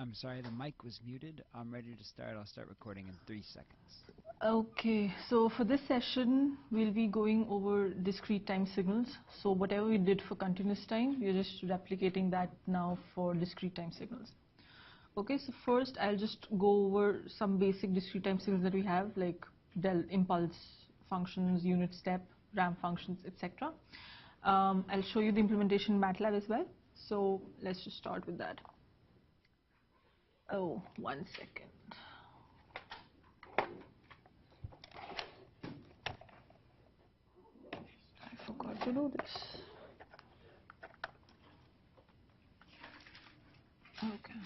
I'm sorry, the mic was muted. I'm ready to start. I'll start recording in 3 seconds. Okay, so for this session, we'll be going over discrete time signals. So whatever we did for continuous time, we're just replicating that now for discrete time signals. Okay, so first I'll just go over some basic discrete time signals that we have, like impulse functions, unit step, ramp functions, etc. I'll show you the implementation in MATLAB as well. So let's just start with that. Oh, 1 second. I forgot to do this. Okay.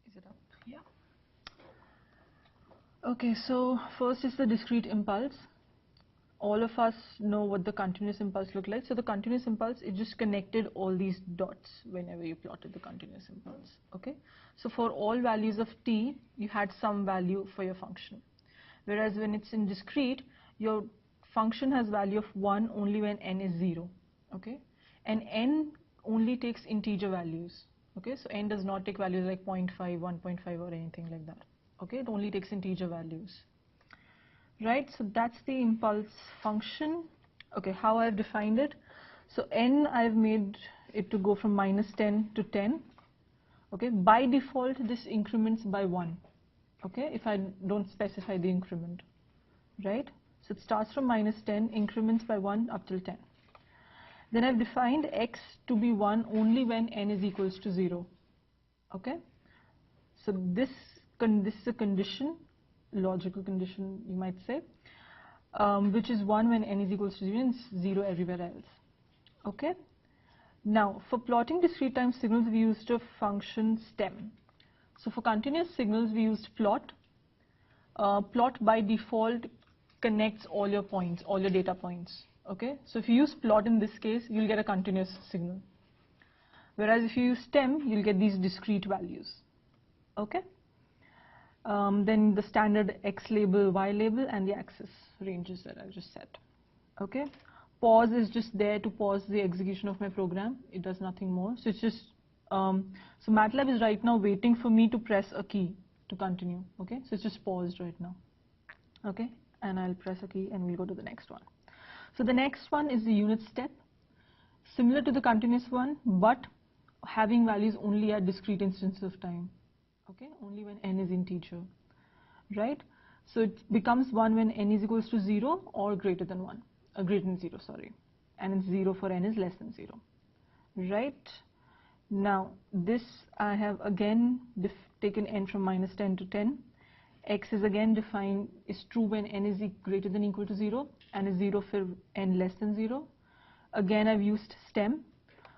Is it up? Yeah. Okay, so first is the discrete impulse. All of us know what the continuous impulse looked like. So the continuous impulse, it just connected all these dots whenever you plotted the continuous impulse. Okay. So for all values of t, you had some value for your function. Whereas when it's in discrete, your function has value of 1 only when n is 0. Okay. And n only takes integer values. Okay. So n does not take values like 0.5, 1.5 or anything like that. Okay. It only takes integer values. Right, so that's the impulse function. Okay, how I've defined it. So n, I've made it to go from -10 to 10. Okay, by default this increments by 1. Okay, if I don't specify the increment. Right, so it starts from -10, increments by 1 up till 10. Then I've defined x to be 1 only when n is equals to 0. Okay, so this is a condition, logical condition you might say, which is 1 when n is equals to 0 and 0 everywhere else. Okay. Now for plotting discrete time signals we used a function stem. So for continuous signals we used plot. Plot by default connects all your points, all your data points. Okay. So if you use plot in this case, you'll get a continuous signal. Whereas if you use stem, you'll get these discrete values. Okay. Then the standard X label, Y label, and the axis ranges that I've just set. Okay. Pause is just there to pause the execution of my program. It does nothing more. So it's just, so MATLAB is right now waiting for me to press a key to continue. Okay. So it's just paused right now. Okay. And I'll press a key and we'll go to the next one. So the next one is the unit step. Similar to the continuous one, but having values only at discrete instances of time. Okay, only when n is integer, right? So it becomes 1 when n is equals to 0 or greater than 1, greater than 0, sorry, and it's 0 for n is less than 0, right? Now this I have again taken n from -10 to 10. X is again defined is true when n is greater than or equal to 0 and is 0 for n less than 0. Again I've used stem,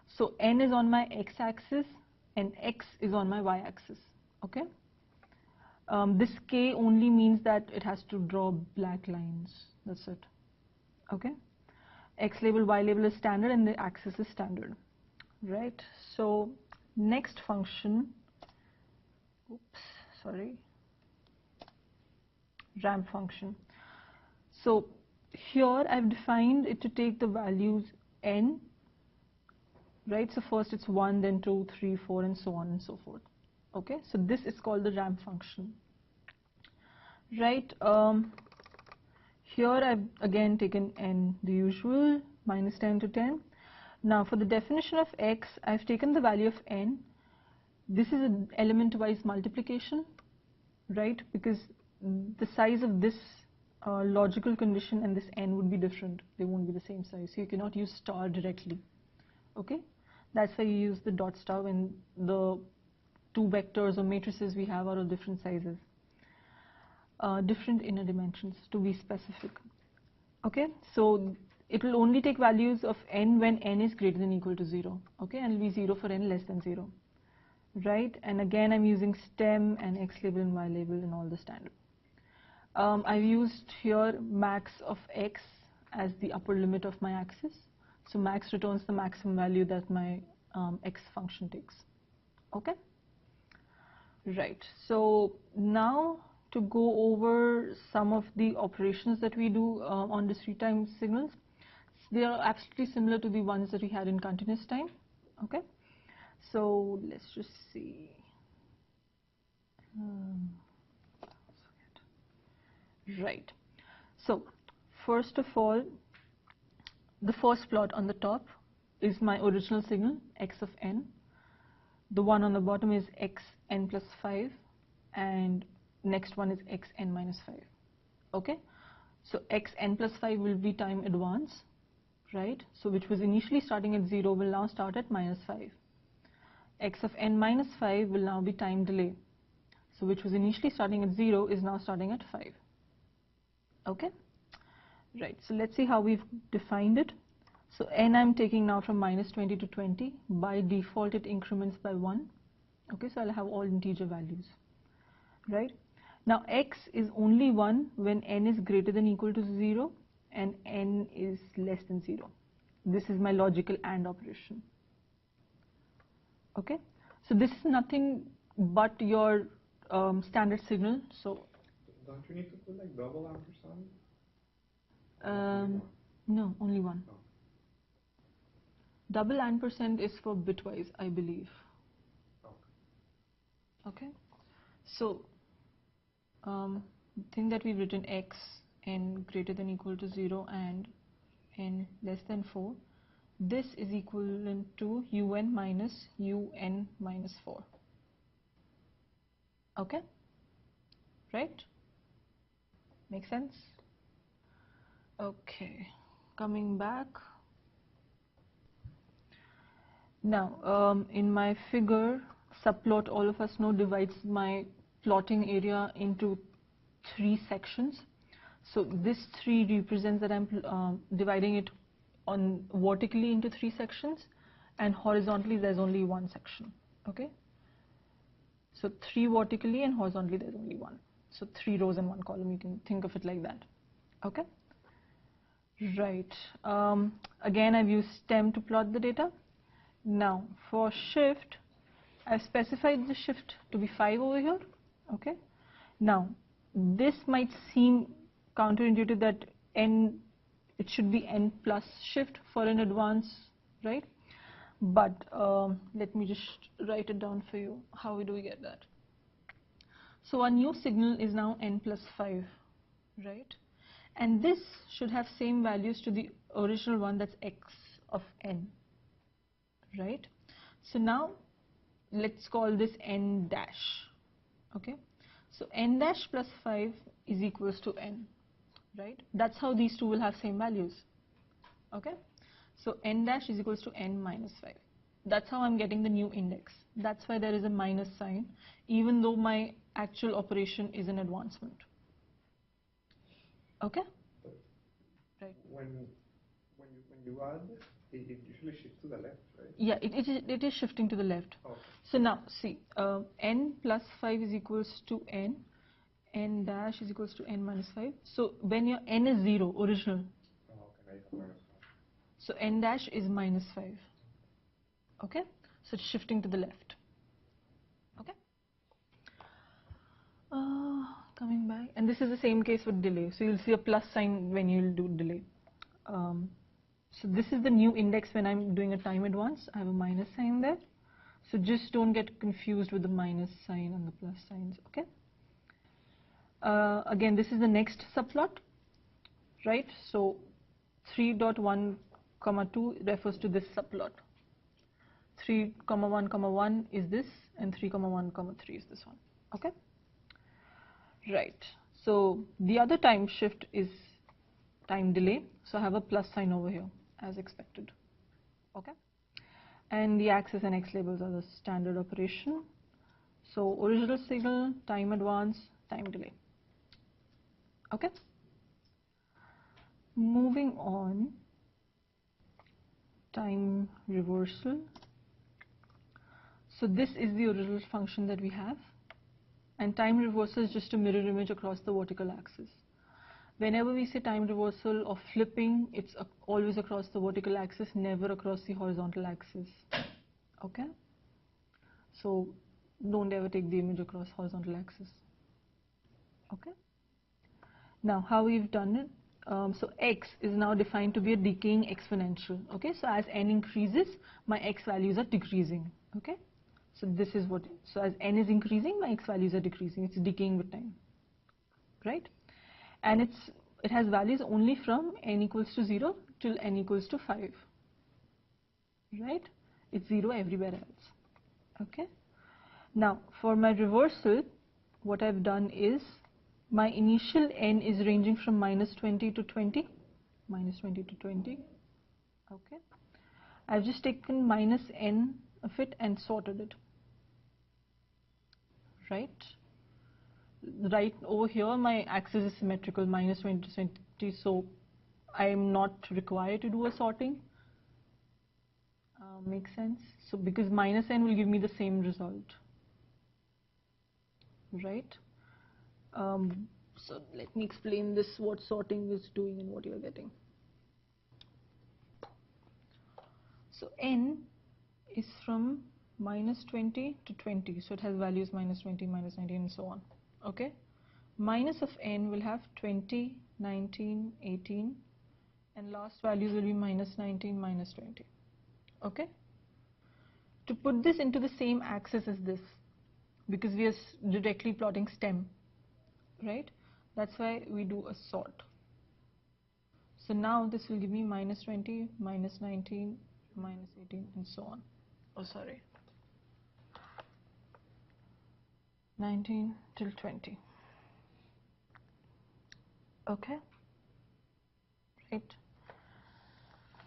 so n is on my x-axis and x is on my y-axis. Okay. This K only means that it has to draw black lines. That's it. Okay. X label, Y label is standard, and the axis is standard. Right. So next function. Oops. Sorry. Ramp function. So here I've defined it to take the values n. Right. So first it's 1, then 2, 3, 4, and so on and so forth. Okay, so this is called the ramp function, right? Here I've again taken n, the usual, -10 to 10. Now for the definition of x, I've taken the value of n. This is an element-wise multiplication, right? Because the size of this logical condition and this n would be different. They won't be the same size, so you cannot use star directly. Okay, that's why you use the dot star when the two vectors or matrices we have are of different sizes, different inner dimensions to be specific. Okay, so it will only take values of n when n is greater than or equal to 0. Okay, and it will be 0 for n less than 0. Right, and again I'm using stem and x label and y label and all the standard. I've used here max of x as the upper limit of my axis. So max returns the maximum value that my x function takes. Okay. Right, so now to go over some of the operations that we do on discrete time signals. They are absolutely similar to the ones that we had in continuous time. Okay, so let's just see. Right. So first of all, the first plot on the top is my original signal x of n. The one on the bottom is xn plus 5, and next one is xn minus 5. Okay, so xn plus 5 will be time advance, right? So which was initially starting at 0 will now start at minus 5. X of n minus 5 will now be time delay. So which was initially starting at 0 is now starting at 5. Okay, right. So let's see how we've defined it. So n I'm taking now from minus 20 to 20. By default it increments by 1. Okay, so I'll have all integer values, right? Now x is only 1 when n is greater than or equal to 0 and n is less than 0. This is my logical AND operation. Okay, so this is nothing but your standard signal. So don't you need to put like double ampersand? No, only one. Oh. Double ampersand is for bitwise, I believe. Okay. Okay, so thing that we've written x n greater than or equal to 0 and n less than 4, this is equivalent to un minus 4. Okay, right? Make sense? Okay, coming back. Now, in my figure, subplot, all of us know, divides my plotting area into 3 sections. So this 3 represents that I'm dividing it on vertically into 3 sections, and horizontally there's only 1 section. Okay, so 3 vertically and horizontally there's only 1. So 3 rows and 1 column, you can think of it like that. Okay, right. Again, I've used stem to plot the data. Now for shift, I've specified the shift to be 5 over here. Okay, now this might seem counterintuitive that n, it should be n plus shift for an advance, right? But let me just write it down for you. How do we get that? So our new signal is now n plus 5, right? And this should have same values to the original one, that's x of n, right? So now let's call this n dash. Okay, so n dash plus 5 is equals to n, right? That's how these two will have same values. Okay, so n dash is equals to n minus 5. That's how I'm getting the new index. That's why there is a minus sign, even though my actual operation is an advancement. Okay, right. When you add, it usually shifts to the left, right? Yeah, it is shifting to the left. Okay. So now see, n plus 5 is equals to n dash is equals to n minus 5. So when your n is 0, original, Oh, okay, I have minus 5. so n dash is minus 5. Okay, so it's shifting to the left. Okay, coming back, and this is the same case with delay. So you'll see a plus sign when you'll do delay. So this is the new index when I'm doing a time advance. I have a minus sign there. So just don't get confused with the minus sign and the plus signs, okay? Again, this is the next subplot, right? So 3.1, 2 refers to this subplot. 3,1,1 is this, and 3,1,3 is this one, okay? Right, so the other time shift is time delay. So I have a plus sign over here, as expected, okay? And the axis and x labels are the standard operation. So original signal, time advance, time delay. Okay? Moving on, time reversal. So this is the original function that we have. And time reversal is just a mirror image across the vertical axis. Whenever we say time reversal or flipping, it's always across the vertical axis, never across the horizontal axis. Okay? So don't ever take the image across horizontal axis. Okay? Now how we've done it, so x is now defined to be a decaying exponential. Okay, so as n increases, my x values are decreasing. Okay, so this is what, so as n is increasing, my x values are decreasing. It's decaying with time, right? And it has values only from n equals to 0 till n equals to 5, right? It's 0 everywhere else. Okay, now for my reversal, what I've done is my initial n is ranging from -20 to 20, -20 to 20. Okay, I've just taken -n of it and sorted it, right? Right over here my axis is symmetrical, -20 to 20, so I'm not required to do a sorting. Makes sense? So because -n will give me the same result, right? So let me explain this, what sorting is doing and what you're getting. So n is from -20 to 20, so it has values -20, -19 and so on. Okay, minus of n will have 20, 19, 18, and last values will be -19, -20. Okay, to put this into the same axis as this, because we are directly plotting stem, right? That's why we do a sort. So now this will give me -20, -19, -18 and so on. Oh sorry, 19 till 20. Okay, right.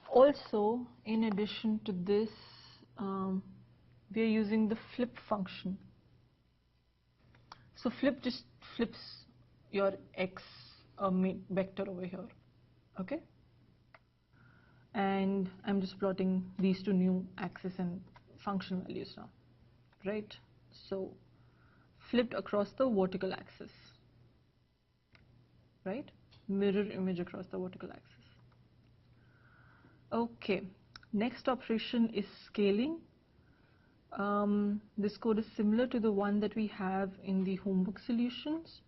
Also, in addition to this, we are using the flip function. So flip just flips your x vector over here. Okay, and I'm just plotting these two new axes and function values now, right? So flipped across the vertical axis, right? Mirror image across the vertical axis. Okay, next operation is scaling. This code is similar to the one that we have in the homework solutions.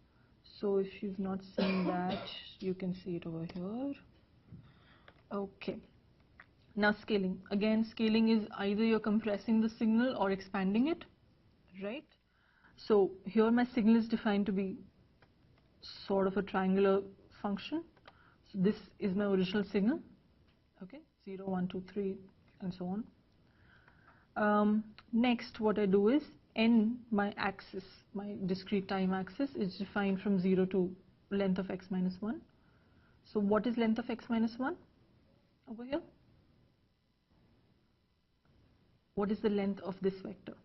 So if you've not seen that, you can see it over here. Okay, now scaling. Again, scaling is either you're compressing the signal or expanding it, right? So here my signal is defined to be sort of a triangular function. So this is my original signal. Okay, 0, 1, 2, 3 and so on. Next what I do is n, my axis, my discrete time axis, is defined from 0 to length of x minus 1. So what is length of x minus 1 over here? What is the length of this vector?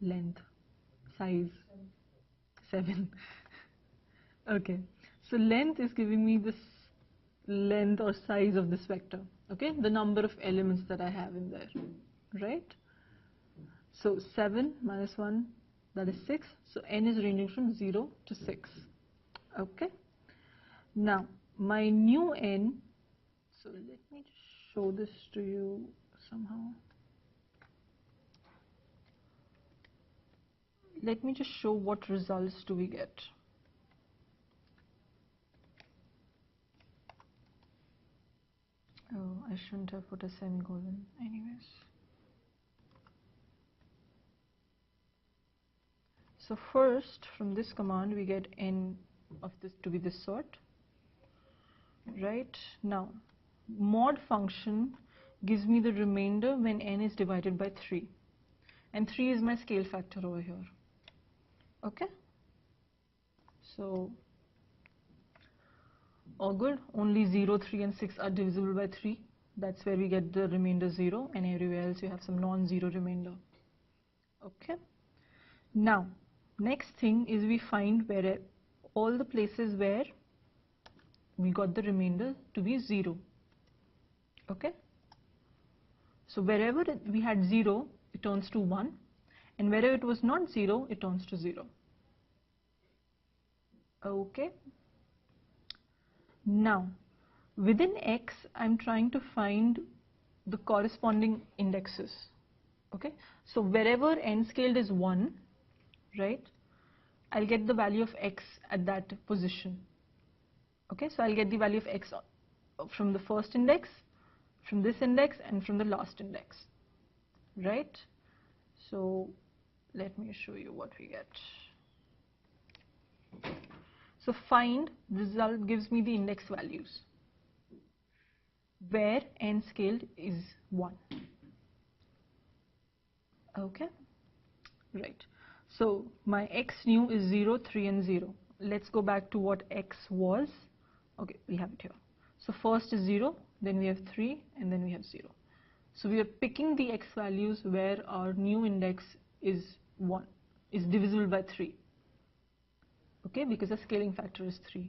Length, size, 7. Okay, so length is giving me this length or size of this vector, okay, the number of elements that I have in there, right? So 7 minus 1, that is 6, so n is ranging from 0 to 6. Okay, now my new n, so let me just show this to you somehow. Let me just show what results do we get. Oh, I shouldn't have put a semicolon anyways. So first, from this command, we get n of this to be this sort, right? Now, mod function gives me the remainder when n is divided by 3. And 3 is my scale factor over here. Okay? So, all good. Only 0, 3 and 6 are divisible by 3. That's where we get the remainder 0, and everywhere else you have some non-zero remainder. Okay? Now, next thing is we find where all the places where we got the remainder to be 0. Okay? So wherever we had 0, it turns to 1, and wherever it was not 0, it turns to 0. Okay? Now, within x, I'm trying to find the corresponding indexes. Okay? So wherever n scaled is 1, right? I'll get the value of x at that position. Okay, so I'll get the value of x from the first index, from this index, and from the last index, right? So let me show you what we get. So find, result gives me the index values where n scaled is 1. Okay, right. So my x new is 0, 3 and 0. Let's go back to what x was. Okay, we have it here. So first is 0, then we have 3 and then we have 0. So we are picking the x values where our new index is 1, is divisible by 3. Okay, because the scaling factor is 3.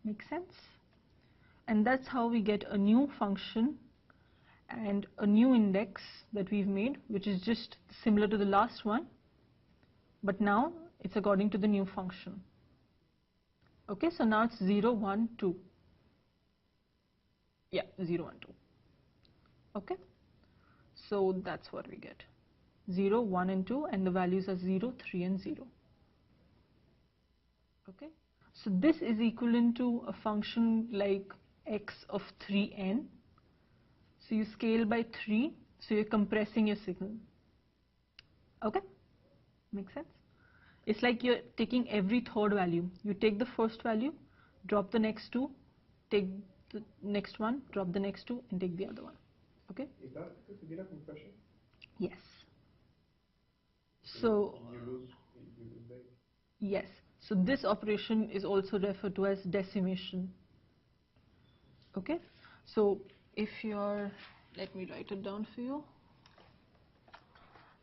Make sense? And that's how we get a new function and a new index that we've made, which is just similar to the last one, but now it's according to the new function. Okay, so now it's 0, 1, 2. Yeah, 0, 1, 2. Okay, so that's what we get. 0, 1 and 2, and the values are 0, 3 and 0. Okay, so this is equivalent to a function like x of 3n. So you scale by 3, so you're compressing your signal. Okay, makes sense? It's like you're taking every third value. You take the first value, drop the next two, take the next one, drop the next two, and take the other one. Okay? Is that because you did a compression? Yes. So You lose data. yes. So this operation is also referred to as decimation. Okay? So if you're, let me write it down for you.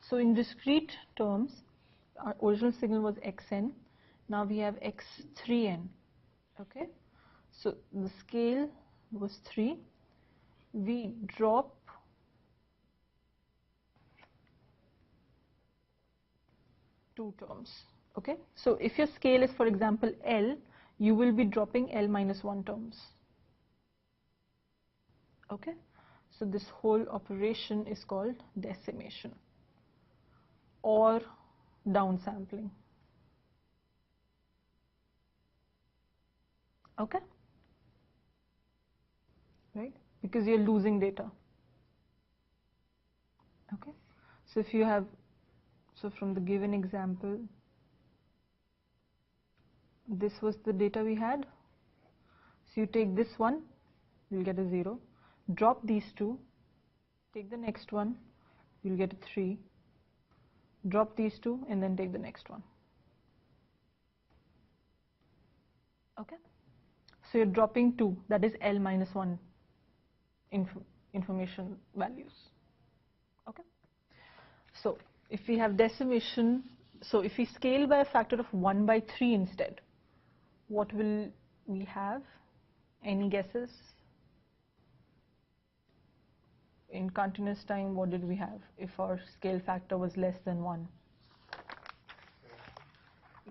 So in discrete terms, our original signal was xn. Now we have x3n. Okay? So the scale was 3. We drop two terms. Okay? So if your scale is, for example, L, you will be dropping L minus 1 terms. Okay? So this whole operation is called decimation or downsampling. Okay? Right? Because you're losing data. Okay? So if you have, so from the given example, this was the data we had. So you take this one, you'll get a 0. Drop these two, take the next one, you'll get a 3. Drop these two and then take the next one. Okay? So you're dropping 2, that is L minus 1 information values. Okay? So if we have decimation, so if we scale by a factor of 1 by 3 instead, what will we have? Any guesses? In continuous time, what did we have if our scale factor was less than 1?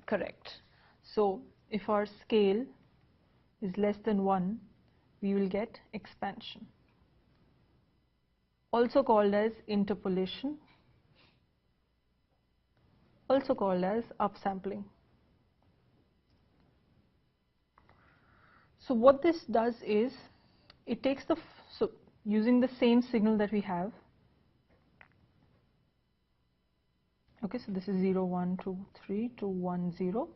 Correct. So if our scale is less than 1, we will get expansion, also called as interpolation, also called as upsampling. So what this does is, it takes the, so using the same signal that we have, okay, so this is 0, 1, 2, 3, 2, 1, 0,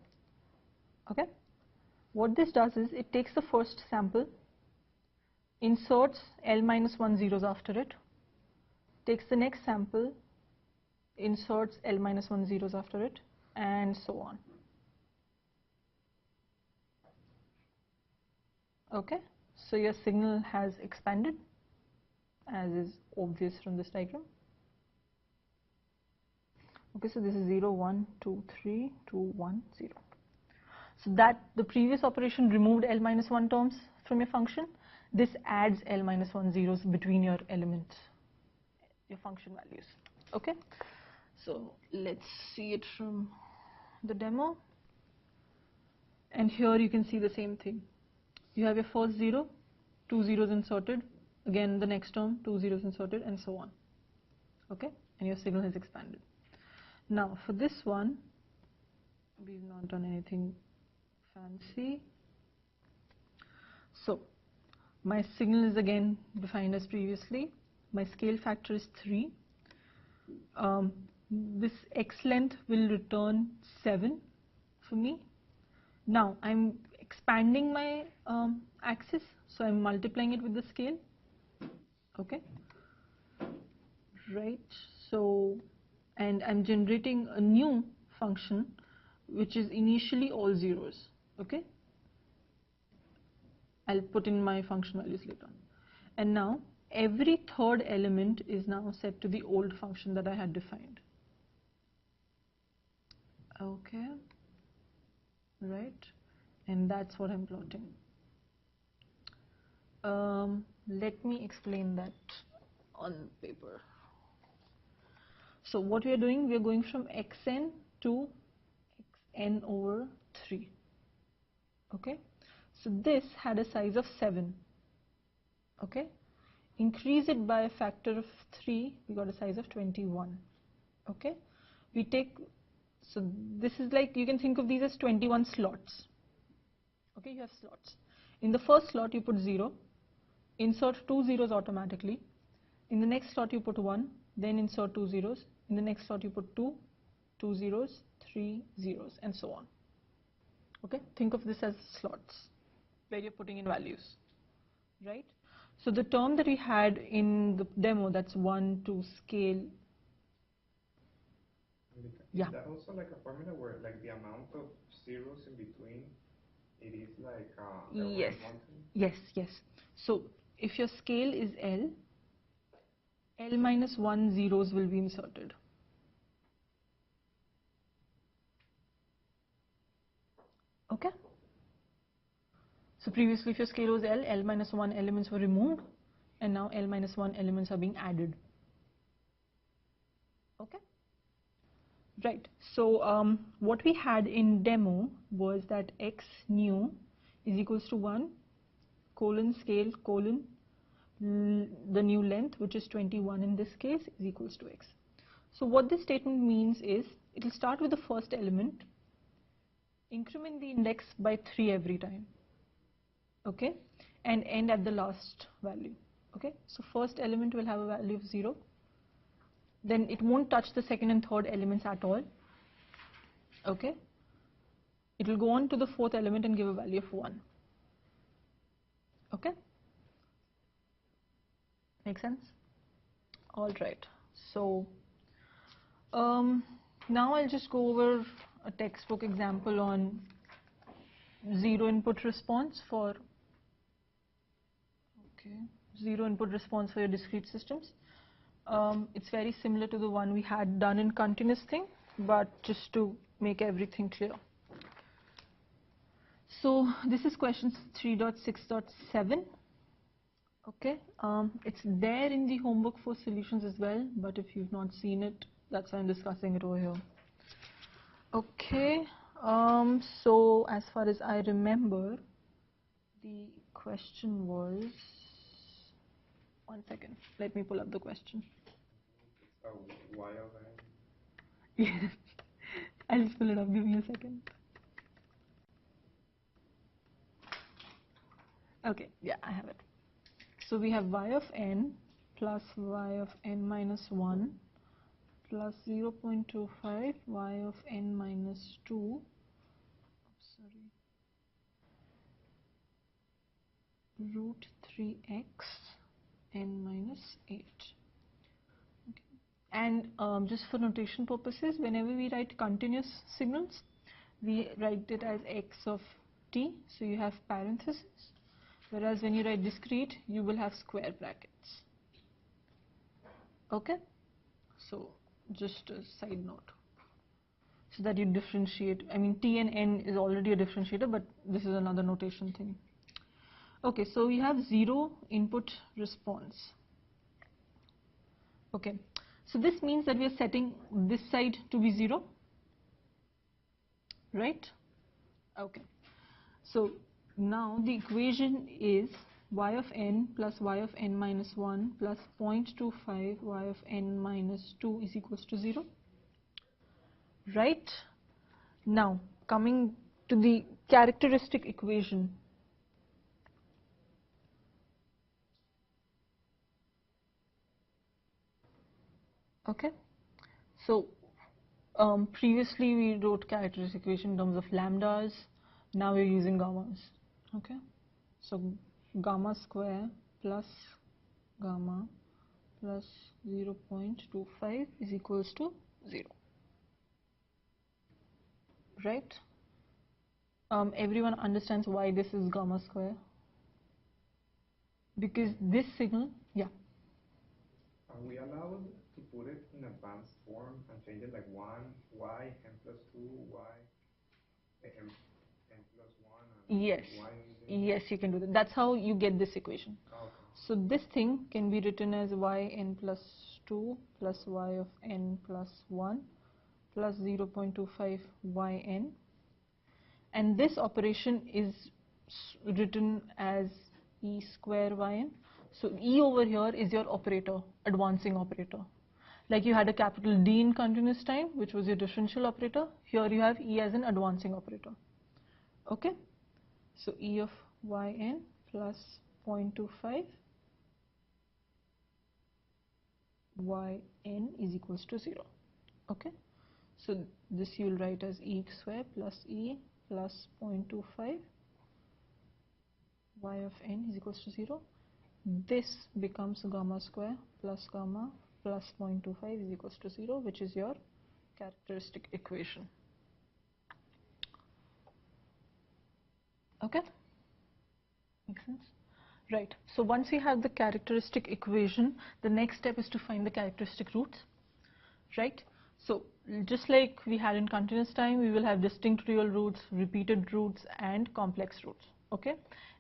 okay. What this does is, it takes the first sample, inserts L minus 1 zeros after it, takes the next sample, inserts L minus 1 zeros after it, and so on. Okay, so your signal has expanded, as is obvious from this diagram. Okay, so this is 0, 1, 2, 3, 2, 1, 0. So that the previous operation removed L minus 1 terms from your function. This adds L minus 1 zeros between your elements, your function values. Okay, so let's see it from the demo. And here you can see the same thing. You have your first 0, 2 zeros inserted, again the next term, 2 zeros inserted, and so on. Okay, and your signal has expanded. Now for this one, we've not done anything fancy. So my signal is again defined as previously. My scale factor is 3. This x length will return 7 for me. Now I'm expanding my axis, so I'm multiplying it with the scale. Okay, right? So, and I'm generating a new function which is initially all zeros. Okay, I'll put in my function values later on. And now every third element is now set to the old function that I had defined. Okay, right, and that's what I'm plotting. Let me explain that on paper. So what we are doing, we are going from xn to xn over 3. Okay, so this had a size of 7. Okay, increase it by a factor of 3, we got a size of 21. Okay, we take, so this is like, you can think of these as 21 slots. Okay, you have slots. In the first slot you put 0, insert 2 zeros automatically. In the next slot you put 1, then insert 2 zeros. In the next slot you put 2, 2 zeros, 3 zeros, and so on. Okay, think of this as slots where you're putting in values, right? So the term that we had in the demo, that's 1 to scale. Is that also like a formula where like the amount of zeros in between, it is like Yes, yes, yes. So if your scale is L, L minus 1 zeros will be inserted. Okay. So previously if your scale was L, L minus 1 elements were removed, and now L minus 1 elements are being added. Okay. Right. So what we had in demo was that x new is equals to 1 colon scale colon the new length, which is 21 in this case, is equals to x. So what this statement means is it will start with the first element, increment the index by 3 every time, okay, and end at the last value. Okay, so first element will have a value of 0, then it won't touch the second and third elements at all. Okay, it will go on to the fourth element and give a value of 1. Okay, make sense? All right, so now I'll just go over a textbook example on zero input response for your discrete systems. It's very similar to the one we had done in continuous thing, but just to make everything clear. So this is question 3.6.7. Okay, it's there in the homework for solutions as well, but if you've not seen it, that's why I'm discussing it over here. Okay, so as far as I remember, the question was, one second, let me pull up the question. Y of n. Yes, I'll just pull it up, give me a second. Okay, yeah, I have it. So we have y of n plus y of n minus 1 plus 0.25 y of n minus 2, root 3x n minus 8. Okay. And just for notation purposes, whenever we write continuous signals, we write it as x of t, so you have parentheses, whereas when you write discrete, you will have square brackets. Okay, so just a side note, so that you differentiate. I mean, t and n is already a differentiator, but this is another notation thing. Okay, so we have 0 input response. Okay, so this means that we are setting this side to be 0, right? Okay, so now the equation is y of n plus y of n minus 1 plus 0.25 y of n minus 2 is equals to 0. right? Now coming to the characteristic equation. Okay, so previously we wrote characteristic equation in terms of lambdas, now we're using gammas. Okay, so gamma square plus gamma plus 0.25 is equals to 0, right? Everyone understands why this is gamma square? Because this signal, yeah. Are we allowed to put it in advanced form and change it like 1, y, n plus 2, y, n plus 1, and Yes, y? yes, you can do that. That's how you get this equation. Oh, okay. So this thing can be written as yn plus 2 plus y of n plus 1 plus 0.25 yn, and this operation is written as e square yn. So e over here is your operator, advancing operator. Like you had a capital D in continuous time, which was your differential operator. Here you have e as an advancing operator. Okay, so e of yn plus 0.25 yn is equals to 0. Okay, so this you will write as e square plus e plus 0.25 y of n is equals to 0. This becomes gamma square plus gamma plus 0.25 is equals to 0, which is your characteristic equation. Okay, makes sense? Right, so once we have the characteristic equation, the next step is to find the characteristic roots, right? So just like we had in continuous time, we will have distinct real roots, repeated roots, and complex roots. Okay,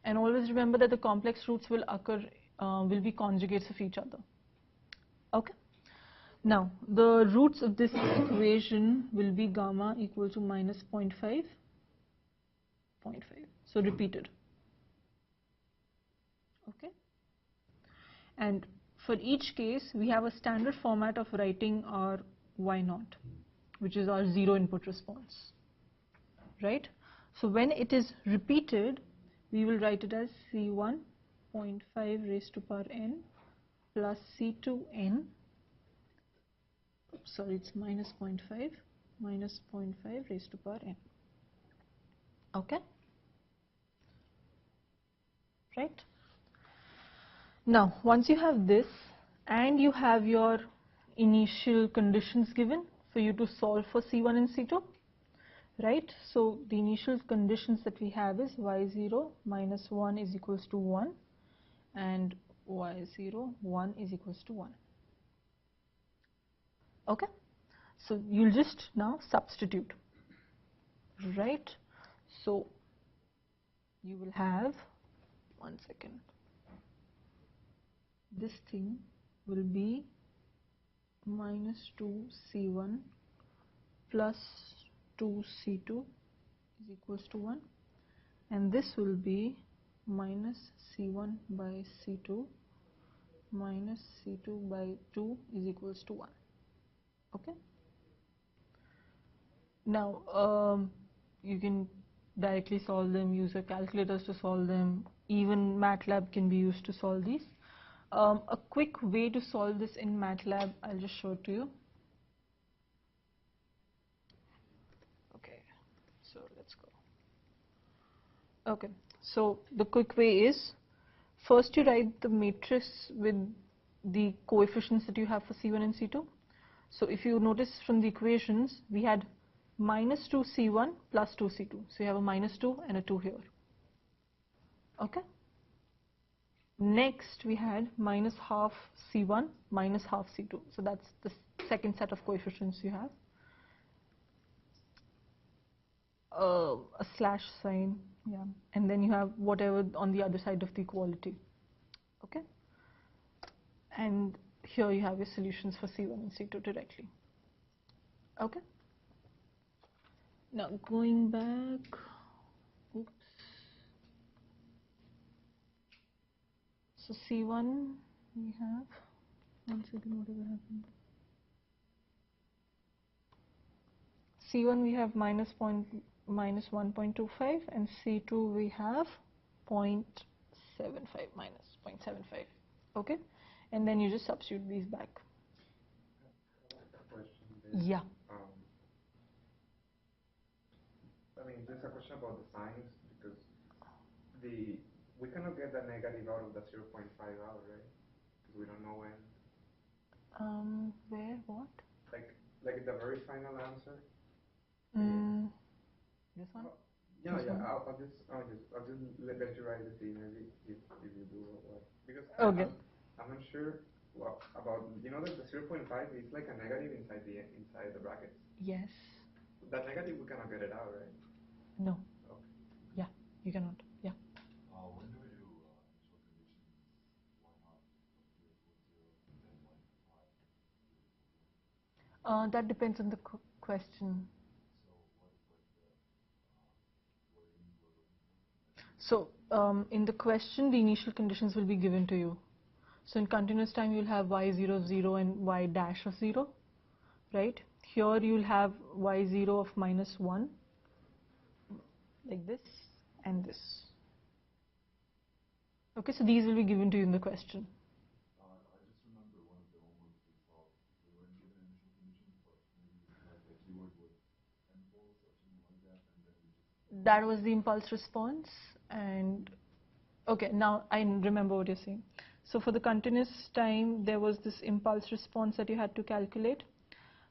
and always remember that the complex roots will occur, will be conjugates of each other. Okay, now the roots of this equation will be gamma equal to minus 0.5, so repeated. Okay, and for each case we have a standard format of writing our y naught, which is our zero input response, right? So when it is repeated, we will write it as c1.5 raised to power n plus c2n, sorry, it's minus 0.5 raised to power n. Okay, right? Now once you have this and you have your initial conditions given for you to solve for c1 and c2, right? So the initial conditions that we have is y0 minus 1 is equals to 1 and y0 1 is equals to 1. Okay, so you'll just now substitute, right? So you will have, one second, this thing will be minus 2c1 plus 2c2 is equals to 1, and this will be minus c1 by c2 minus c2 by 2 is equals to 1. Okay, now you can directly solve them, use your calculators to solve them, even MATLAB can be used to solve these. A quick way to solve this in MATLAB, I'll just show it to you. Okay, so let's go. Okay, so the quick way is, first you write the matrix with the coefficients that you have for C1 and C2. So if you notice from the equations, we had minus 2c1 plus 2c2. So you have a minus 2 and a 2 here. Okay. Next we had minus half c1 minus half c2. So that's the second set of coefficients you have. A slash sign, yeah, and then you have whatever on the other side of the equality. Okay, and here you have your solutions for C1 and C2 directly. Okay, now going back, oops, so C1 we have, one second, whatever happened. C1 we have minus 1.25 and C2 we have 0.75 minus 0.75. Okay, and then you just substitute these back. Yeah. I mean, there's a question about the signs because we cannot get the negative out of the 0.5 out, right? Because we don't know when. Where? What? Like the very final answer. This one? Yeah, I'll just let you write the thing maybe if you do what because okay. I'm not sure about that the 0.5 is like a negative inside the brackets. Yes. That negative we cannot get it out, right? No. Okay. Yeah, you cannot. Yeah. When do we do initial conditions? Why not 0, 0, and then 1, 5? That depends on the question. So in the question, the initial conditions will be given to you. So in continuous time, you'll have y0 of 0 and y dash of 0, right? Here you'll have y0 of minus 1, like this, and this. Okay, so these will be given to you in the question. I just remember one of the homeworks we solved. We weren't given initial conditions, but maybe like the keyword was impulse or something like that, and then we just... That was the impulse response, and okay, now I remember what you're saying. So for the continuous time, there was this impulse response that you had to calculate.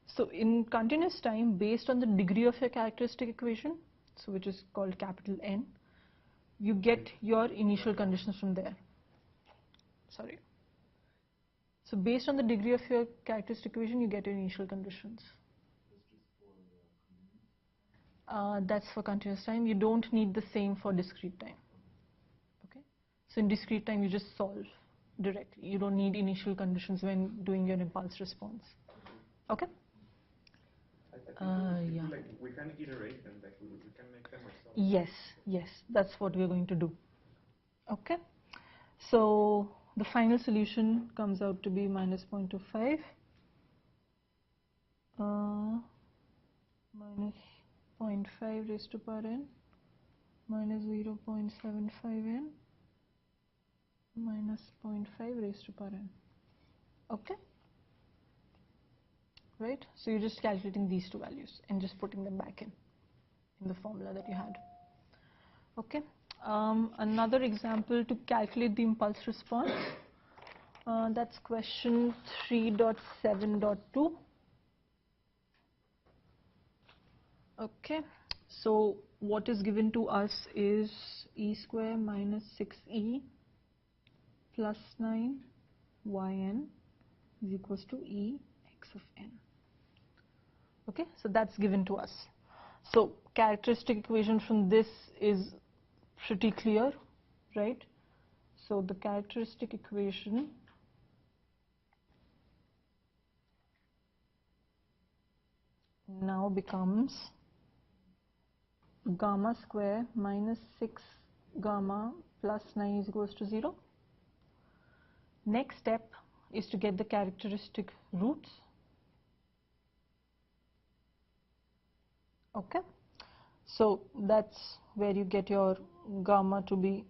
So in continuous time, based on the degree of your characteristic equation, so which is called capital N, you get your initial conditions from there. Sorry. So based on the degree of your characteristic equation, you get your initial conditions. That's for continuous time. You don't need the same for discrete time. Okay. So in discrete time, you just solve directly. You don't need initial conditions when doing your impulse response. Okay. Yeah. Like we can iterate them, like we can make them ourselves. Yes, that's what we're going to do. Okay. So the final solution comes out to be minus 0.25 minus 0.5 raised to power n minus 0.75 n minus 0.5 raised to power n. Okay. Right? So you're just calculating these two values and just putting them back in the formula that you had. Okay. Another example to calculate the impulse response, that's question 3.7.2. Okay. So what is given to us is e square minus 6e plus 9 yn is equals to e x of n. Okay, so that's given to us. So characteristic equation from this is pretty clear, right? So the characteristic equation now becomes gamma square minus 6 gamma plus 9 is equals to 0. Next step is to get the characteristic roots. Okay, so that's where you get your gamma to be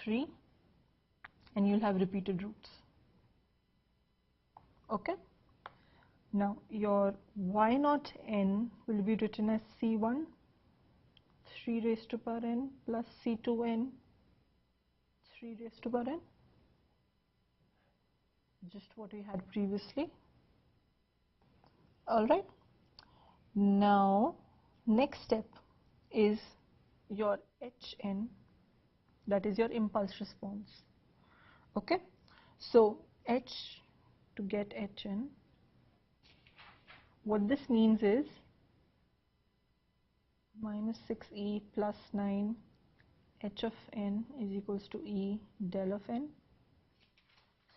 3 and you'll have repeated roots. Okay, now your y naught n will be written as c1 3 raised to power n plus c2n 3 raised to power n, just what we had previously. Alright. Now, next step is your Hn, that is your impulse response. Okay, so H to get Hn, what this means is minus 6e plus 9 H of n is equals to E del of n.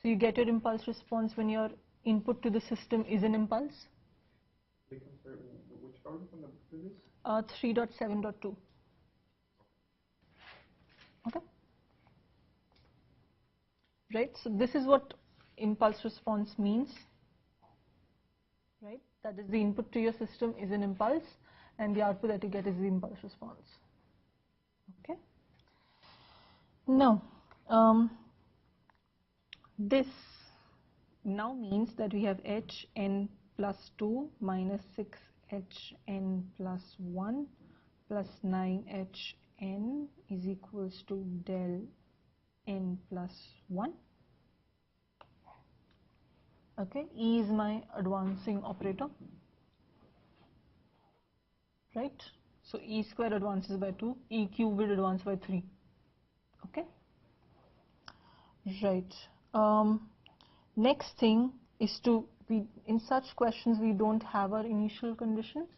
So you get your impulse response when your input to the system is an impulse. Which part from the book is this? 3.7.2. Okay. Right. So this is what impulse response means. right? That is, the input to your system is an impulse and the output that you get is the impulse response. Okay. Now, this now means that we have hn plus 2 minus 6hn plus 1 plus 9hn is equals to del n plus 1. Okay, E is my advancing operator, right? So E square advances by 2, E cube will advance by 3. Okay, right. Next thing is in such questions we don't have our initial conditions.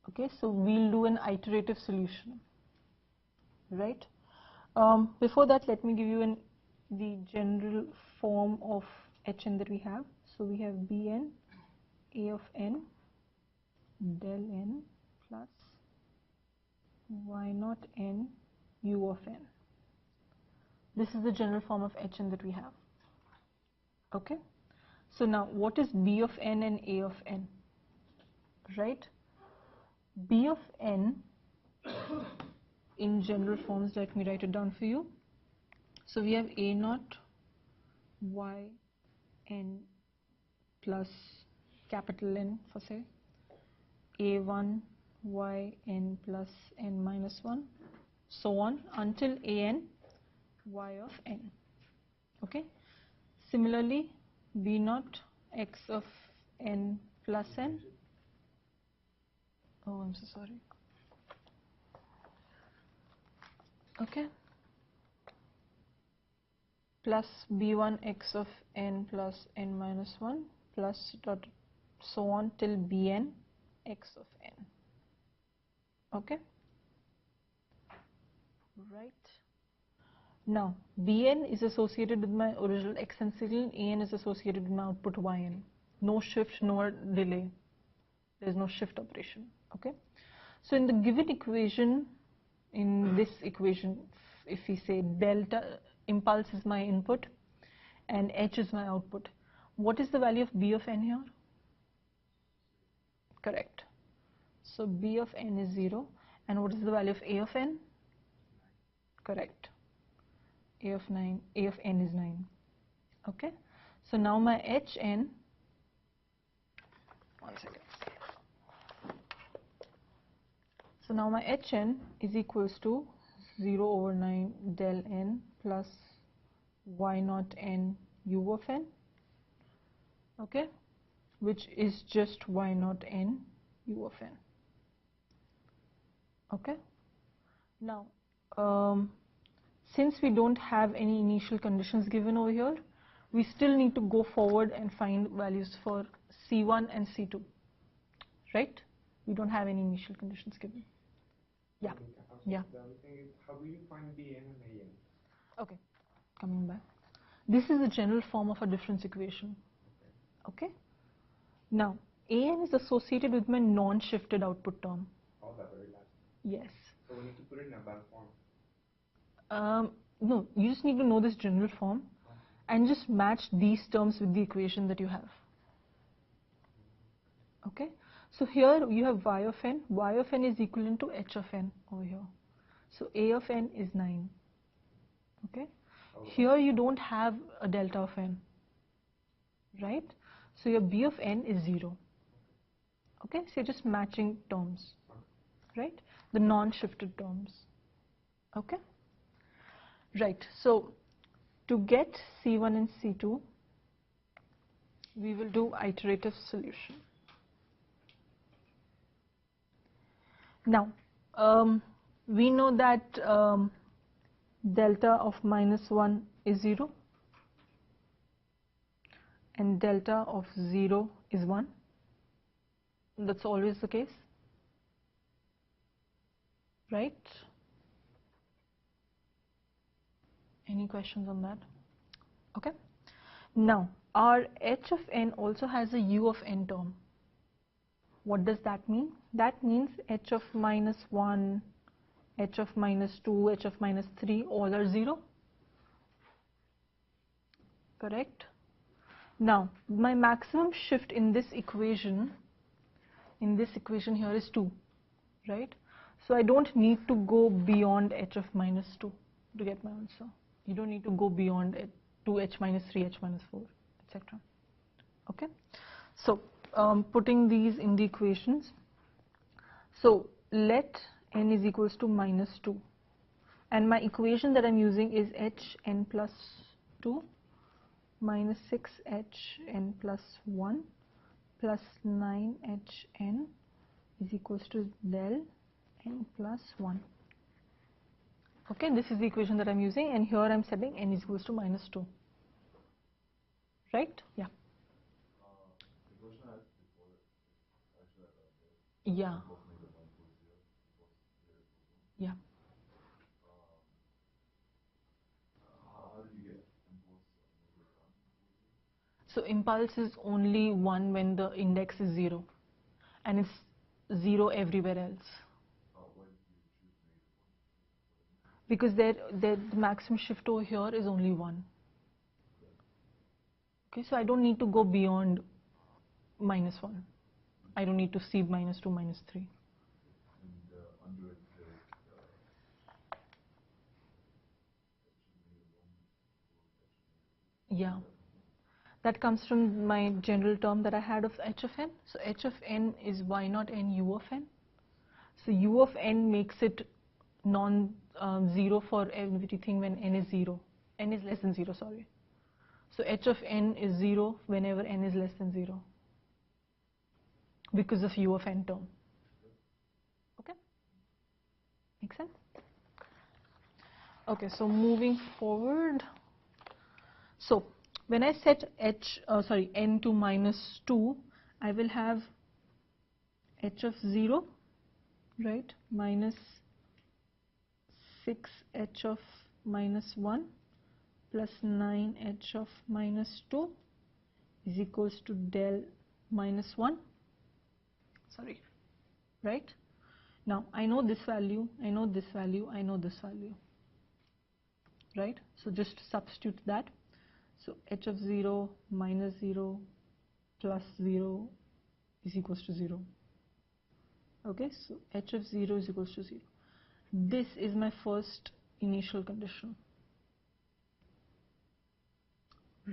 Okay, so we'll do an iterative solution, right? Before that, let me give you the general form of Hn that we have. So we have Bn, A of n, del n plus y naught n, u of n. This is the general form of Hn that we have. Okay, so now what is B of n and A of n, right? B of n in general forms, let me write it down for you. So we have A naught y n plus capital N for say, A1 y n plus n minus 1, so on until an y of n. Okay. Similarly, B naught x of n plus n. Oh, I'm so sorry. Okay. Plus B1 x of n plus n minus 1 plus dot so on till Bn x of n. Okay. Right. Now, Bn is associated with my original xn signal, An is associated with my output yn. No shift, no delay. There is no shift operation. Okay. So, in the given equation, in this equation, if we say delta impulse is my input and h is my output, what is the value of B of n here? Correct. So, B of n is 0. And what is the value of A of n? Correct. A of n is 9. Okay. So now my Hn, one second. So now my Hn is equals to 0 over 9 del n plus y naught n u of n. Okay, which is just y naught n u of n. Okay. Now, since we don't have any initial conditions given over here, we still need to go forward and find values for C1 and C2, right? We don't have any initial conditions given. Yeah. Yeah. The other thing is, how do you find Bn and An? Okay, coming back. This is the general form of a difference equation. Okay. Now, An is associated with my non-shifted output term. Oh, that very last. Yes. So we need to put it in a band form. No, you just need to know this general form and just match these terms with the equation that you have. Okay. So here you have y of n. Y of n is equivalent to h of n over here. So A of n is 9. Okay. Here you don't have a delta of n, right? So your B of n is 0. Okay. So you're just matching terms, right? The non-shifted terms. Okay. Right. So to get C1 and C2, we will do iterative solution. Now, we know that delta of -1 is 0 and delta of 0 is 1. That's always the case, right? Any questions on that? Okay. Now, our h of n also has a u of n term. What does that mean? That means h of -1, h of -2, h of -3 all are 0. Correct? Now, my maximum shift in this equation here is 2, right? So I don't need to go beyond h of minus 2 to get my answer. You don't need to go beyond 2h minus 3, h minus 4, etc. Okay? So, putting these in the equations. So, let n is equals to minus 2. And my equation that I'm using is hn plus 2 minus 6hn plus 1 plus 9hn is equals to del n plus 1. Okay, this is the equation that I'm using, and here I'm setting n is equals to minus 2. Right? Yeah. The question I asked before, actually, Yeah. both made the one equals zero, both zero equals one. Yeah. How did you get impulse negative 1 equals 0? So impulse is only 1 when the index is 0, and it's 0 everywhere else. Why did you choose negative 1? Because the maximum shift over here is only 1. Okay, so I don't need to go beyond minus 1. I don't need to see minus 2, minus 3. And under it, the Yeah. That comes from my general term that I had of h of n. So h of n is y naught n u of n. So u of n makes it non-zero for everything when n is 0. N is less than 0, sorry. So h of n is 0 whenever n is less than 0 because of u of n term. Okay? Make sense? Okay, so moving forward. So when I set n to minus 2, I will have h of 0, right, minus 6h of minus 1 plus 9h of minus 2 is equals to del minus 1, sorry, right? Now I know this value, I know this value, I know this value, right? So just substitute that. So h of 0 minus 0 plus 0 is equals to 0. Okay, so h of 0 is equals to 0. This is my first initial condition,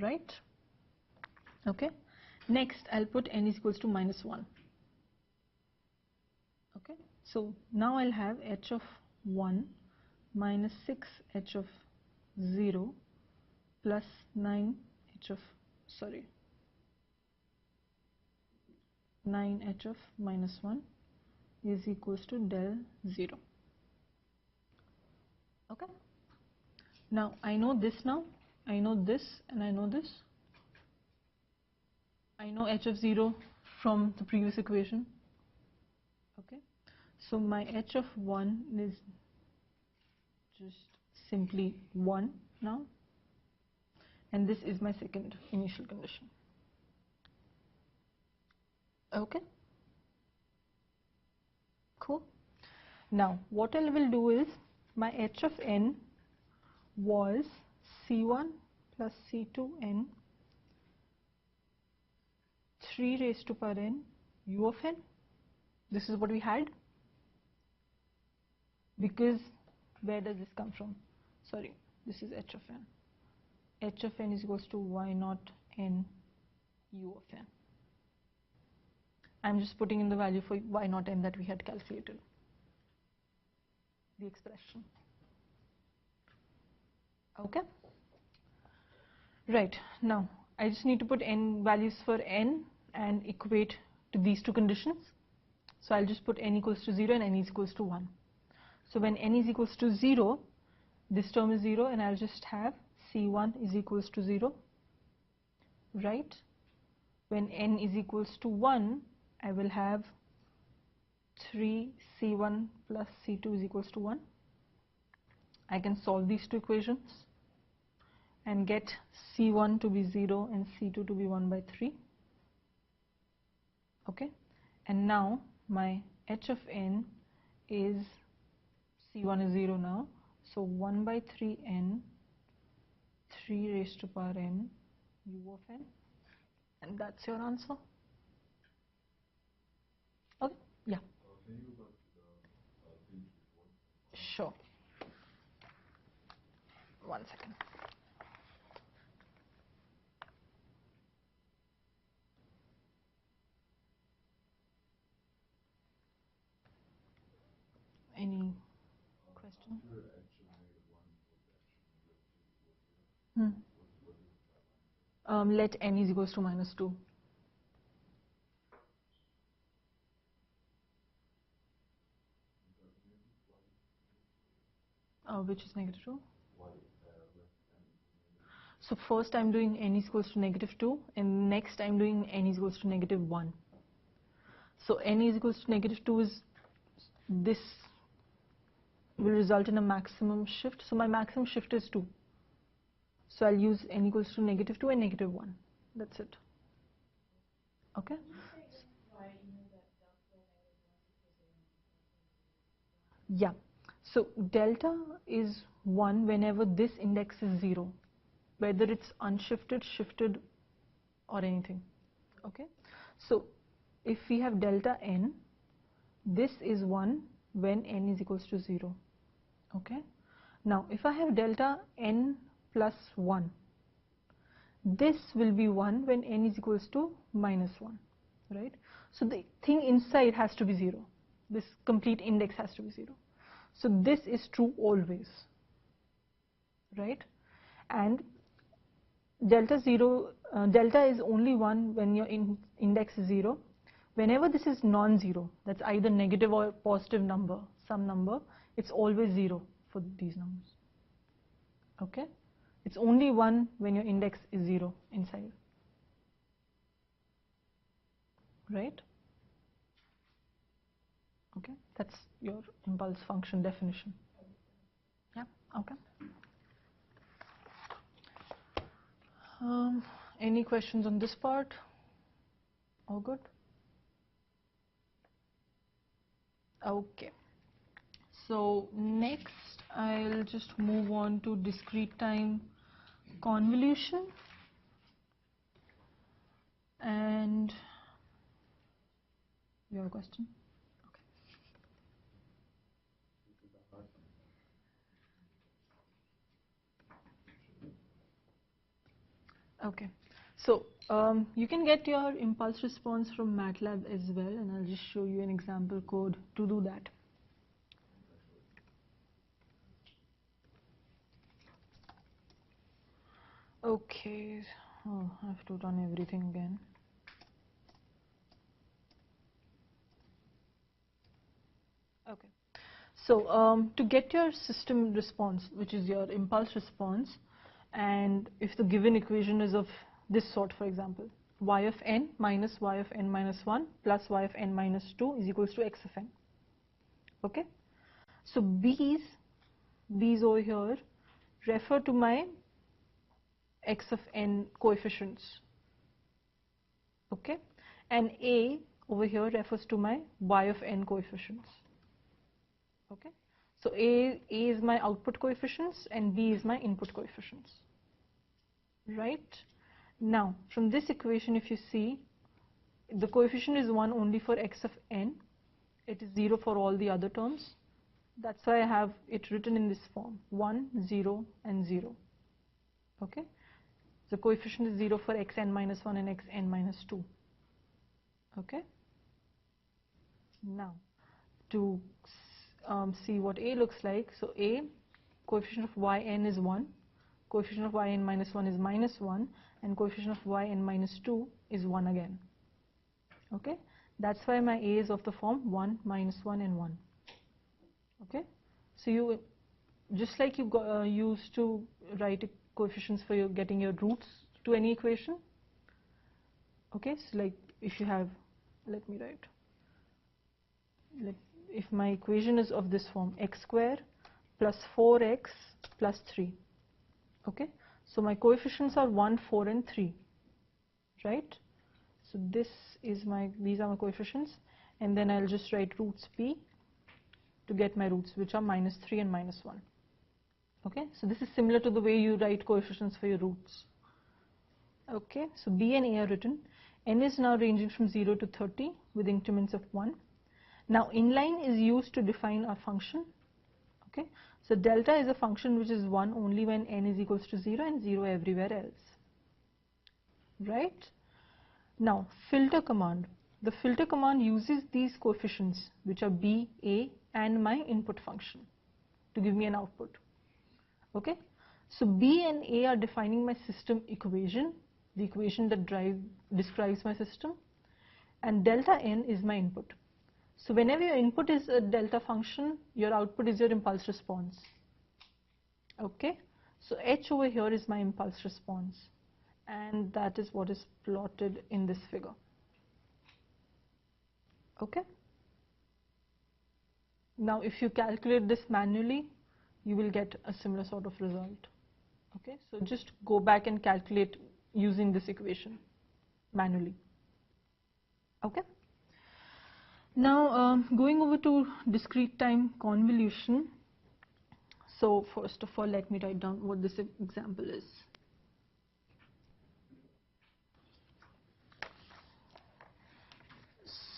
right? Okay, next I'll put n is equals to minus 1. Okay, so now I'll have h of 1 minus 6h of 0 plus 9h of, sorry, 9h of minus 1 is equals to del 0. Okay, now I know this now, I know this, and I know this. I know h of 0 from the previous equation. Okay, so my h of 1 is just simply 1 now, and this is my second initial condition. Okay, cool. Now what I will do is, my h of n was c1 plus c2n 3 raised to power n u of n. This is what we had, because where does this come from? Sorry, this is h of n. H of n is equals to y naught n u of n. I'm just putting in the value for y naught n that we had calculated, the expression. Okay, right, now I just need to put n values for n and equate to these two conditions. So I'll just put n equals to 0 and n is equals to 1. So when n is equals to 0, this term is 0, and I'll just have c1 is equals to 0, right? When n is equals to 1, I will have 3c1 plus c2 is equals to 1. I can solve these two equations and get c1 to be 0 and c2 to be 1 by 3. Okay, and now my h of n is, c1 is 0 now, so 1 by 3n 3 raised to power n u of n And that's your answer. Okay, yeah. Can you go back to the page before? Sure. 1 second. Any question? After action -1 was action -2 was here. What is Let n is equals to -2. Which is -2? So first I'm doing n is equals to -2, and next I'm doing n is equals to -1. So n is equals to -2 is this will result in a maximum shift. So my maximum shift is 2. So I'll use n equals to -2 and -1. That's it. Okay? Yeah. So delta is 1 whenever this index is 0, whether it's unshifted, shifted, or anything. Okay? So if we have delta n, this is 1 when n is equals to 0. Okay? Now if I have delta n plus 1, this will be 1 when n is equals to -1, right? So the thing inside has to be 0. This complete index has to be 0. So this is true always, right? And delta is only 1 when your index is 0. Whenever this is non-zero, that's either negative or positive number, some number, it's always 0 for these numbers. Okay? It's only 1 when your index is 0 inside. Right? Okay, that's your impulse function definition. Yeah, okay. Any questions on this part? All good? Okay. So next I'll just move on to discrete time convolution. And you have a question? Okay, so you can get your impulse response from MATLAB as well, and I'll just show you an example code to do that. Okay, oh, I have to run everything again. Okay, so to get your system response, which is your impulse response, and if the given equation is of this sort, for example, y of n minus y of n minus 1 plus y of n minus 2 is equals to x of n. Okay, so these over here refer to my x of n coefficients. Okay, and a over here refers to my y of n coefficients. Okay, so a is my output coefficients and b is my input coefficients. Right? Now from this equation, if you see, the coefficient is 1 only for x of n, it is 0 for all the other terms. That's why I have it written in this form, 1, 0 and 0. Okay, the coefficient is 0 for xn minus 1 and xn minus 2. Okay, now to see what a looks like, so a, coefficient of yn is 1, coefficient of yn minus 1 is minus 1, and coefficient of yn minus 2 is 1 again. Okay, that's why my a is of the form 1, minus 1 and 1. Okay, so you, just like you used to write coefficients for your getting your roots to any equation. Okay, so like if you have, let me write, if my equation is of this form, x square plus 4x plus 3. Okay, so my coefficients are 1, 4 and 3, right? So this is these are my coefficients, and then I'll just write roots p to get my roots, which are minus 3 and minus 1. Okay, so this is similar to the way you write coefficients for your roots. Okay, so B and A are written. N is now ranging from 0 to 30 with increments of 1. Now inline is used to define our function. Okay, so delta is a function which is 1 only when n is equals to 0 and 0 everywhere else. Right? Now filter command. The filter command uses these coefficients which are B, A and my input function to give me an output. Okay, so B and A are defining my system equation, the equation that describes my system, and delta n is my input. So whenever your input is a delta function, your output is your impulse response. Okay, so H over here is my impulse response, and that is what is plotted in this figure. Okay, now if you calculate this manually, you will get a similar sort of result. Okay, so just go back and calculate using this equation manually. Okay, now going over to discrete time convolution. So first of all, let me write down what this example is.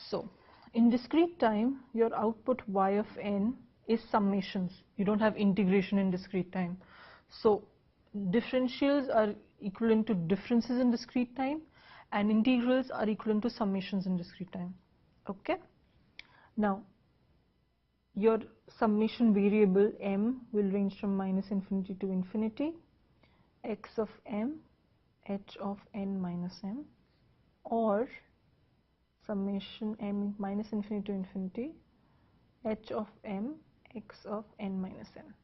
So in discrete time, your output y of n is summations. You don't have integration in discrete time. So differentials are equivalent to differences in discrete time, and integrals are equivalent to summations in discrete time. Okay, now your summation variable m will range from -infinity to infinity, x of m, h of n minus m, or summation m -infinity to infinity, h of m, x of n minus m.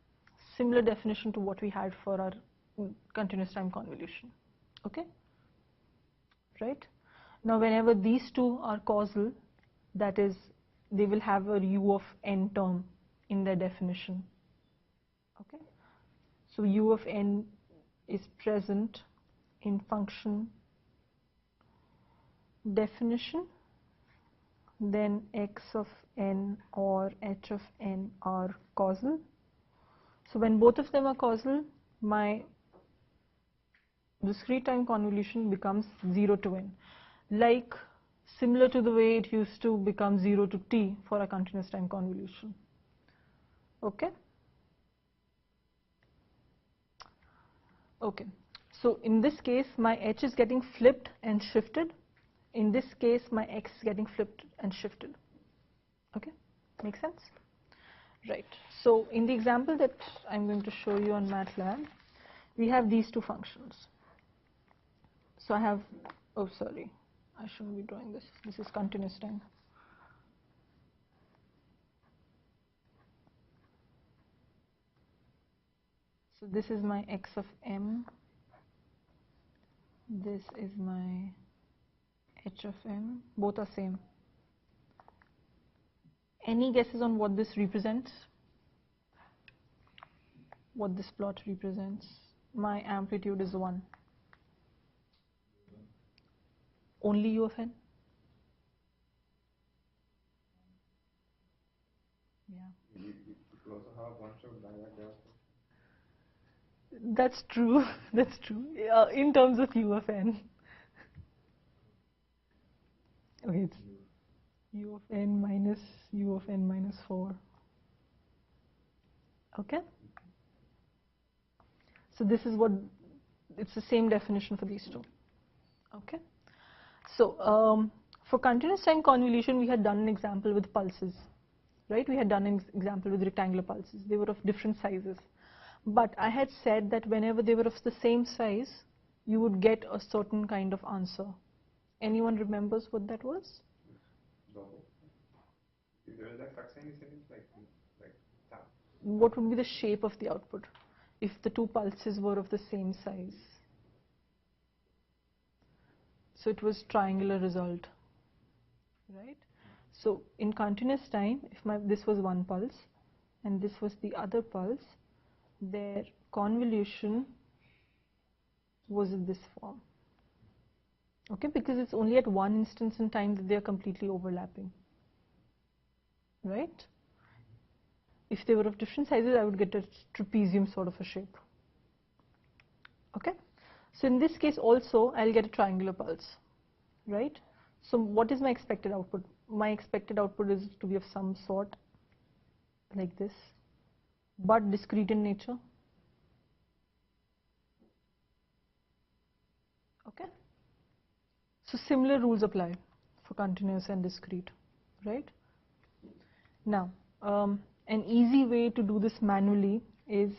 Similar definition to what we had for our continuous time convolution. Okay, right? Now whenever these two are causal, that is, they will have a u of n term in their definition. Okay, so u of n is present in function definition, then x of n or h of n are causal. So when both of them are causal, my discrete time convolution becomes 0 to n, like similar to the way it used to become 0 to t for a continuous time convolution. Okay, okay, so in this case my h is getting flipped and shifted. In this case my x is getting flipped and shifted. Okay, makes sense? Right, so in the example that I'm going to show you on MATLAB, we have these two functions. So I have, oh sorry, I shouldn't be drawing this. This is continuous time. So this is my x of m. This is my h of m. Both are same. Any guesses on what this represents? What this plot represents? My amplitude is 1. Only u of n? Yeah. You could also have a bunch of Dirac Delta. That's true. That's true. In terms of u of n. Okay, it's u of n minus u of n minus 4. Okay? So this is what, it's the same definition for these two. Okay? So for continuous time convolution, we had done an example with pulses. Right? We had done an example with rectangular pulses. They were of different sizes. But I had said that whenever they were of the same size, you would get a certain kind of answer. Anyone remembers what that was? Double. If they're the exact same, isn't it like that? What would be the shape of the output if the two pulses were of the same size? So it was triangular result, right? So in continuous time, if this was one pulse and this was the other pulse, their convolution was in this form. Okay, because it's only at one instance in time that they are completely overlapping, right? If they were of different sizes, I would get a trapezium sort of a shape. Okay, So in this case also I'll get a triangular pulse, right? So what is my expected output? My expected output is to be of some sort like this, but discrete in nature. Okay. So similar rules apply for continuous and discrete, right? Now, an easy way to do this manually is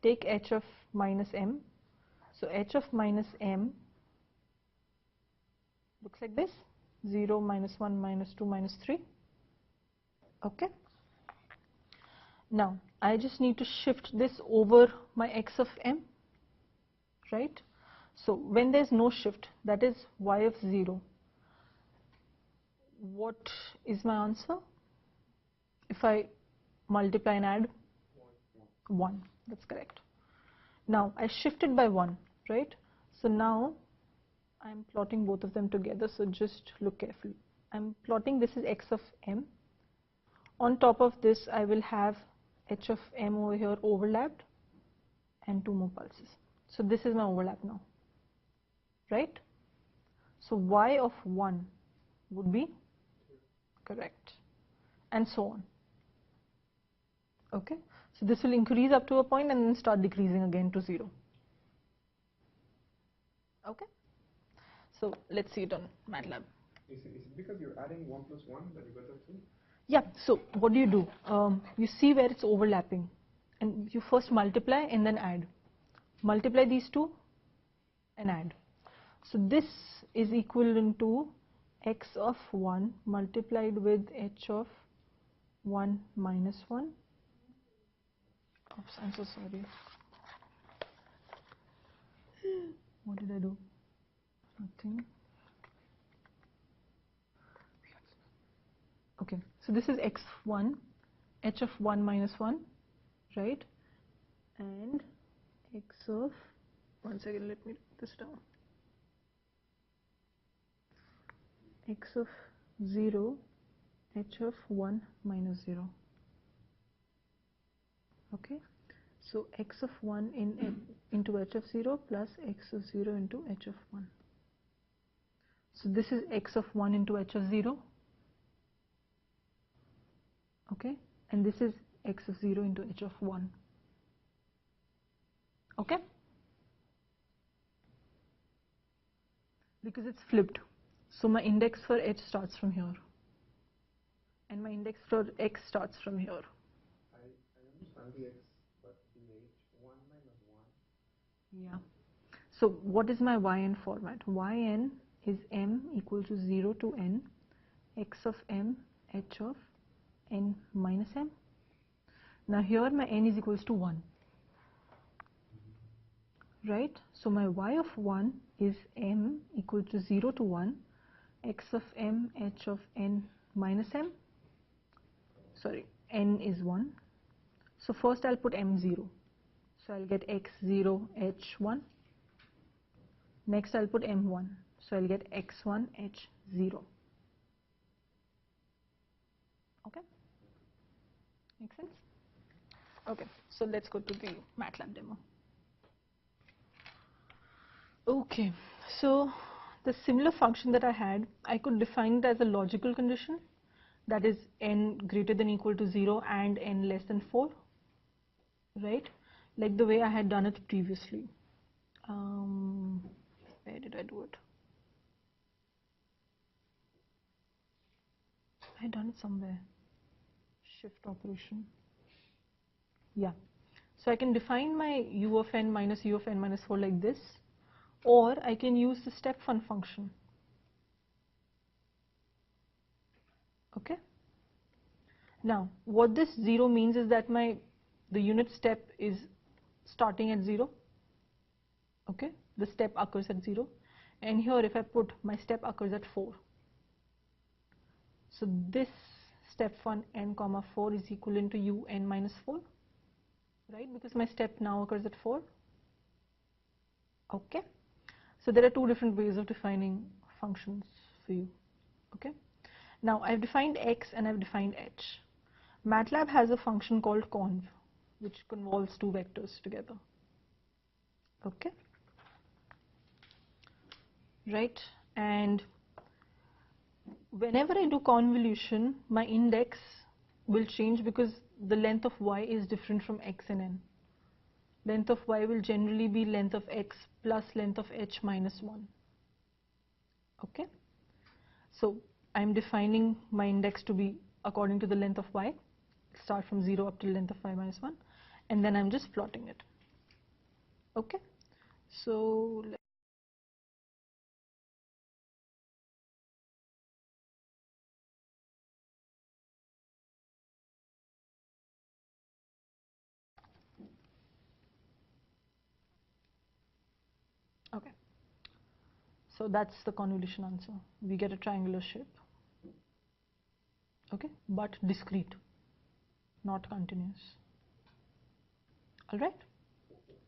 take h of minus m. So h of minus m looks like this: 0, minus 1, minus 2, minus 3. Okay. Now, I just need to shift this over my x of m, right? So when there's no shift, that is y of 0, what is my answer? If I multiply and add 1, that's correct. Now I shifted by 1, right? So now I'm plotting both of them together, so just look carefully. I'm plotting, this is x of m. On top of this I will have h of m over here overlapped and 2 more pulses. So this is my overlap now, right? So y of 1 would be correct, and so on. Okay, so this will increase up to a point and then start decreasing again to 0. Okay, so let's see it on MATLAB. Is it because you're adding 1 plus 1 that you got that 2? Yeah, so what do? You see where it's overlapping, and you first multiply and then add. Multiply these two and add. So this is equivalent to x of 1 multiplied with h of 1 minus 1. Oops, I'm so sorry. What did I do? Nothing. Okay, so this is x1, h of 1 minus 1, right? And x of, one second, let me write this down. X of 0, h of 1 minus 0. Okay, so x of 1 into h of 0 plus x of 0 into h of 1. So this is x of 1 into h of 0. Okay, and this is x of 0 into h of 1. Okay, because it's flipped, so my index for h starts from here and my index for x starts from here. I understand the x, but the h 1 minus 1. Yeah, so what is my yn format? Yn is m equal to 0 to n, x of m, h of n minus m. Now here my n is equals to 1, right? So my y of 1 is m equal to 0 to 1, x of m, h of n minus m. Sorry, n is 1. So first I'll put m0. So I'll get x0, h1. Next I'll put m1. So I'll get x1, h0. Okay? Make sense? Okay, so let's go to the MATLAB demo. Okay, so the similar function that I had, I could define it as a logical condition, that is n greater than or equal to 0 and n less than 4, right? Like the way I had done it previously. Where did I do it? I had done it somewhere. Shift operation. Yeah. So I can define my u of n minus u of n minus 4 like this, or I can use the step function. Okay. Now, what this 0 means is that the unit step is starting at 0. Okay, the step occurs at 0, and here if I put my step occurs at 4. So this step fun n comma 4 is equivalent to u n minus 4, right? Because my step now occurs at 4. Okay, so there are two different ways of defining functions for you. Okay, now I've defined x and I've defined h. MATLAB has a function called conv, which convolves two vectors together. Okay, right? And whenever I do convolution, my index will change because the length of y is different from x and n. Length of y will generally be length of x plus length of h minus 1. Okay? So I'm defining my index to be according to the length of y. Start from 0 up till length of y minus 1, and then I'm just plotting it. Okay? So okay. So that's the convolution answer. We get a triangular shape. Okay? But discrete, not continuous. Alright?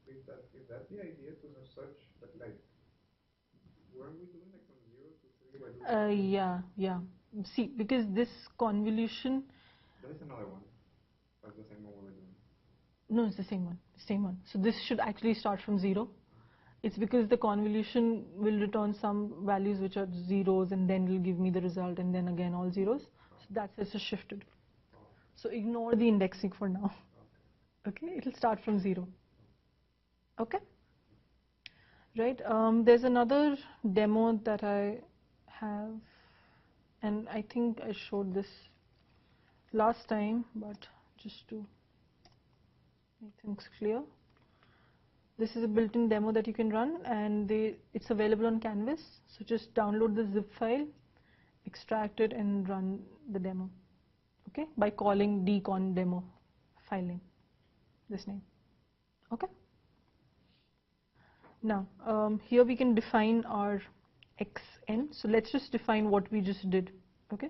Is that the idea to have such, but like, weren't we doing like from 0 to 3? We're doing Yeah. See, because this convolution, that is another one. That's the same one we were doing. no, it's the same one. So this should actually start from 0. It's because the convolution will return some values which are zeros, and then it will give me the result, and then again all zeros. So that's it's just shifted. So ignore the indexing for now. Okay, it'll start from 0. Okay? Right, there's another demo that I have, and I think I showed this last time, but just to make things clear. This is a built-in demo that you can run, and it's available on Canvas. So just download the zip file, extract it, and run the demo. Okay, by calling dcon demo filing, this name. Okay. Now here we can define our xn. So let's just define what we just did. Okay.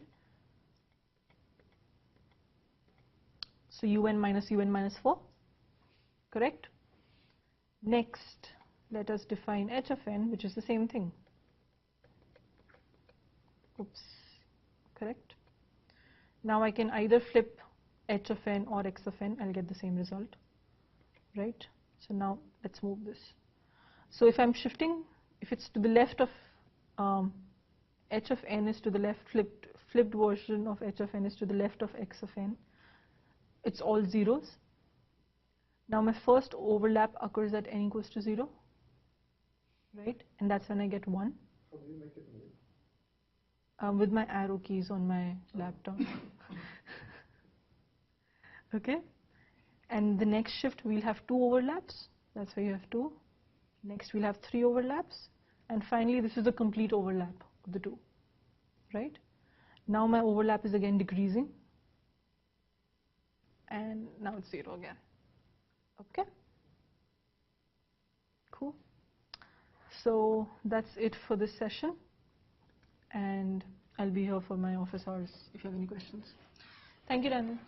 So un minus 4. Correct. Next, let us define h of n, which is the same thing. Oops, correct. Now I can either flip h of n or x of n, I'll get the same result, right? So now let's move this. So if I'm shifting, if it's to the left of h of n is to the left, flipped version of h of n is to the left of x of n, it's all zeros. Now my first overlap occurs at n equals to 0, right? And that's when I get 1. How do you make it move? With my arrow keys on my laptop. Okay? And the next shift we'll have 2 overlaps. That's why you have 2. Next we'll have 3 overlaps. And finally this is the complete overlap of the 2. Right? Now my overlap is again decreasing. And now it's 0 again. Okay? Cool. So that's it for this session. And I'll be here for my office hours if you have any questions. Thank you, Daniel.